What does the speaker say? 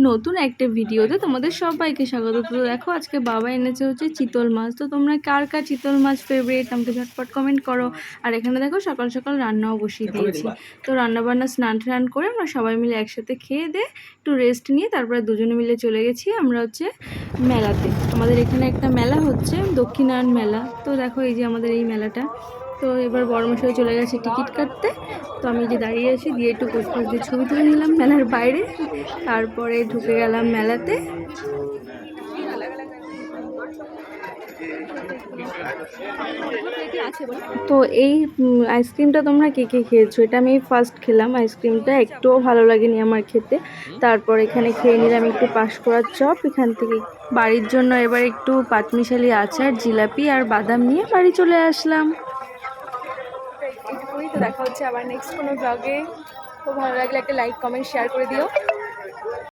নতুন একটা ভিডিওতে তোমাদের সবাইকে স্বাগত। তো দেখো আজকে বাবা এনেছে হচ্ছে চিতল মাছ। তো তোমরা কার কার চিতল মাছ ফেভারিট আমাকে ঝটপট কমেন্ট করো। আর এখানে দেখো সকাল সকাল রান্নাও বসিয়ে দিয়েছি। তো রান্নাবান্না স্নান টান করে আমরা সবাই মিলে একসাথে খেয়ে দিয়ে একটু রেস্ট নিয়ে তারপরে দুজনে মিলে চলে গেছি আমরা হচ্ছে মেলাতে। আমাদের এখানে একটা মেলা হচ্ছে, দক্ষিণায়ন মেলা। তো দেখো এই যে আমাদের এই মেলাটা। তো এবার বড়মশাই চলে গেছে টিকিট কাটতে। তো আমি যে দাঁড়িয়ে আছি দিয়ে একটু পোস্ট দিয়ে ছবি তুলে নিলাম মেলার বাইরে। তারপরে ঢুকে গেলাম মেলাতে। তো এই আইসক্রিমটা তোমরা কে কে খেয়েছো? এটা আমি ফার্স্ট খেলাম। আইসক্রিমটা একটুও ভালো লাগেনি আমার খেতে। তারপর এখানে খেয়ে নিলাম একটু পাঁশকুড়ার চপ। এখান থেকে বাড়ির জন্য এবার একটু পাঁচমিশালি আচার, জিলাপি আর বাদাম নিয়ে বাড়ি চলে আসলাম। এইটুকুই। তো দেখা হচ্ছে আবার নেক্সট কোনো ব্লগে। খুব ভালো লাগলে একটা লাইক কমেন্ট শেয়ার করে দিও।